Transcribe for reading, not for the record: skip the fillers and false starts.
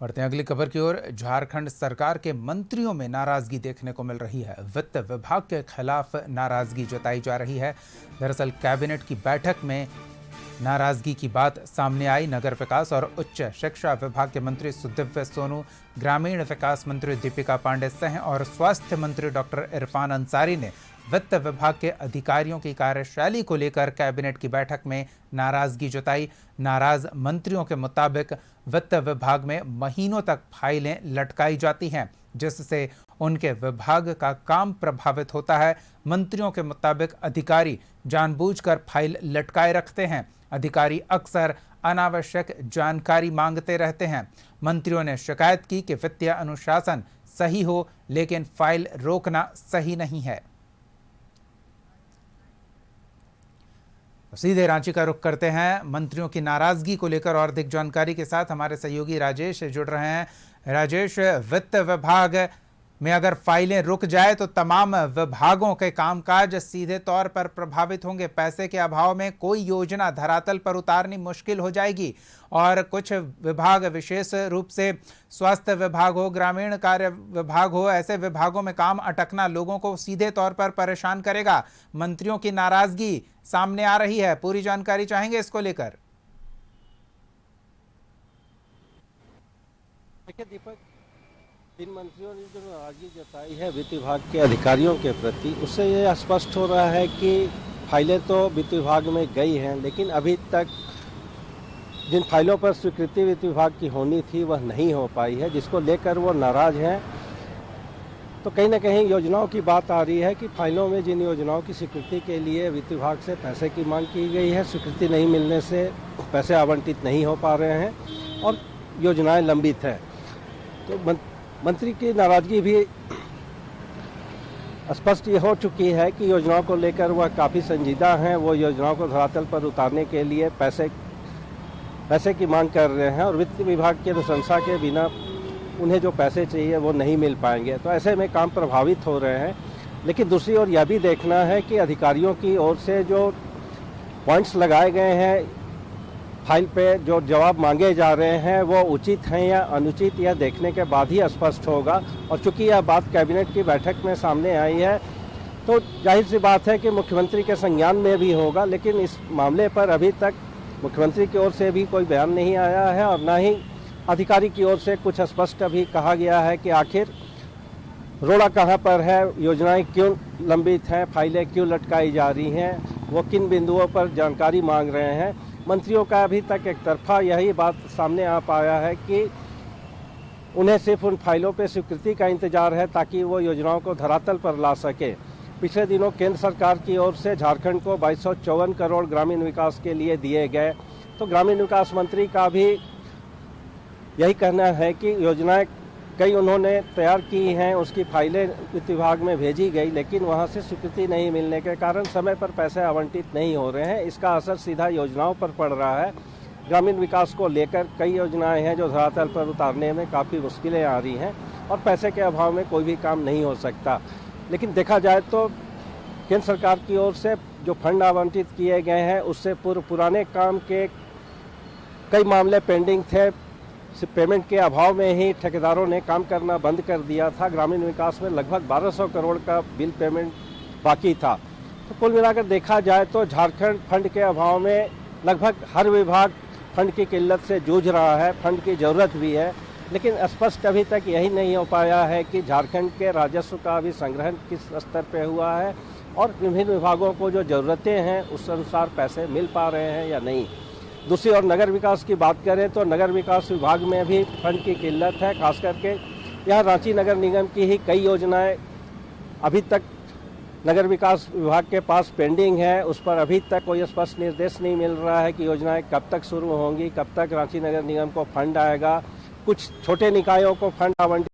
बढ़ते हैं अगली खबर की ओर। झारखंड सरकार के मंत्रियों में नाराजगी देखने को मिल रही है। वित्त विभाग के खिलाफ नाराजगी जताई जा रही है। दरअसल कैबिनेट की बैठक में नाराजगी की बात सामने आई। नगर विकास और उच्च शिक्षा विभाग के मंत्री सुदिव्य सोनू, ग्रामीण विकास मंत्री दीपिका पांडे सह और स्वास्थ्य मंत्री डॉक्टर इरफान अंसारी ने वित्त विभाग के अधिकारियों की कार्यशैली को लेकर कैबिनेट की बैठक में नाराजगी जताई। नाराज मंत्रियों के मुताबिक वित्त विभाग में महीनों तक फाइलें लटकाई जाती हैं, जिससे उनके विभाग का काम प्रभावित होता है। मंत्रियों के मुताबिक अधिकारी जानबूझकर फाइल लटकाए रखते हैं। अधिकारी अक्सर अनावश्यक जानकारी मांगते रहते हैं। मंत्रियों ने शिकायत की कि वित्तीय अनुशासन सही हो, लेकिन फाइल रोकना सही नहीं है। सीधे रांची का रुख करते हैं। मंत्रियों की नाराजगी को लेकर और अधिक जानकारी के साथ हमारे सहयोगी राजेश जुड़ रहे हैं। राजेश, वित्त विभाग में अगर फाइलें रुक जाए तो तमाम विभागों के कामकाज सीधे तौर पर प्रभावित होंगे। पैसे के अभाव में कोई योजना धरातल पर उतारनी मुश्किल हो जाएगी और कुछ विभाग, विशेष रूप से स्वास्थ्य विभाग हो, ग्रामीण कार्य विभाग हो, ऐसे विभागों में काम अटकना लोगों को सीधे तौर पर परेशान करेगा। मंत्रियों की नाराजगी सामने आ रही है, पूरी जानकारी चाहेंगे इसको लेकर। देखिए दीपक, इन मंत्रियों ने जो नाराजगी जताई है वित्त विभाग के अधिकारियों के प्रति, उससे ये स्पष्ट हो रहा है कि फाइलें तो वित्त विभाग में गई हैं, लेकिन अभी तक जिन फाइलों पर स्वीकृति वित्त विभाग की होनी थी वह नहीं हो पाई है, जिसको लेकर वो नाराज हैं। तो कहीं ना कहीं योजनाओं की बात आ रही है कि फाइलों में जिन योजनाओं की स्वीकृति के लिए वित्त विभाग से पैसे की मांग की गई है, स्वीकृति नहीं मिलने से पैसे आवंटित नहीं हो पा रहे हैं और योजनाएं लंबित हैं। तो मंत्री की नाराजगी भी स्पष्ट ये हो चुकी है कि योजनाओं को लेकर वह काफ़ी संजीदा हैं। वो योजनाओं को धरातल पर उतारने के लिए पैसे की मांग कर रहे हैं और वित्त विभाग की अनुशंसा के बिना उन्हें जो पैसे चाहिए वो नहीं मिल पाएंगे। तो ऐसे में काम प्रभावित हो रहे हैं। लेकिन दूसरी ओर यह भी देखना है कि अधिकारियों की ओर से जो पॉइंट्स लगाए गए हैं, फाइल पे जो जवाब मांगे जा रहे हैं वो उचित हैं या अनुचित, यह देखने के बाद ही स्पष्ट होगा। और चूंकि यह बात कैबिनेट की बैठक में सामने आई है तो जाहिर सी बात है कि मुख्यमंत्री के संज्ञान में भी होगा। लेकिन इस मामले पर अभी तक मुख्यमंत्री की ओर से भी कोई बयान नहीं आया है और न ही अधिकारी की ओर से कुछ स्पष्ट अभी कहा गया है कि आखिर रोड़ा कहाँ पर है, योजनाएं क्यों लंबित हैं, फाइलें क्यों लटकाई जा रही हैं, वो किन बिंदुओं पर जानकारी मांग रहे हैं। मंत्रियों का अभी तक एक तरफा यही बात सामने आ पाया है कि उन्हें सिर्फ उन फाइलों पे स्वीकृति का इंतजार है ताकि वो योजनाओं को धरातल पर ला सके। पिछले दिनों केंद्र सरकार की ओर से झारखंड को 2254 करोड़ ग्रामीण विकास के लिए दिए गए। तो ग्रामीण विकास मंत्री का भी यही कहना है कि योजनाएं कई उन्होंने तैयार की हैं, उसकी फाइलें वित्त विभाग में भेजी गई, लेकिन वहां से स्वीकृति नहीं मिलने के कारण समय पर पैसे आवंटित नहीं हो रहे हैं। इसका असर सीधा योजनाओं पर पड़ रहा है। ग्रामीण विकास को लेकर कई योजनाएं हैं जो धरातल पर उतारने में काफ़ी मुश्किलें आ रही हैं और पैसे के अभाव में कोई भी काम नहीं हो सकता। लेकिन देखा जाए तो केंद्र सरकार की ओर से जो फंड आवंटित किए गए हैं उससे पुराने काम के कई मामले पेंडिंग थे। पेमेंट के अभाव में ही ठेकेदारों ने काम करना बंद कर दिया था। ग्रामीण विकास में लगभग 1200 करोड़ का बिल पेमेंट बाकी था। तो कुल मिलाकर देखा जाए तो झारखंड फंड के अभाव में लगभग हर विभाग फंड की किल्लत से जूझ रहा है। फंड की ज़रूरत भी है, लेकिन स्पष्ट अभी तक यही नहीं हो पाया है कि झारखंड के राजस्व का भी संग्रहण किस स्तर पर हुआ है और विभिन्न विभागों को जो ज़रूरतें हैं उस अनुसार पैसे मिल पा रहे हैं या नहीं। दूसरी ओर नगर विकास की बात करें तो नगर विकास विभाग में भी फंड की किल्लत है। खास करके यहाँ रांची नगर निगम की ही कई योजनाएं अभी तक नगर विकास विभाग के पास पेंडिंग है। उस पर अभी तक कोई स्पष्ट निर्देश नहीं मिल रहा है कि योजनाएं कब तक शुरू होंगी, कब तक रांची नगर निगम को फंड आएगा। कुछ छोटे निकायों को फंड आवंटित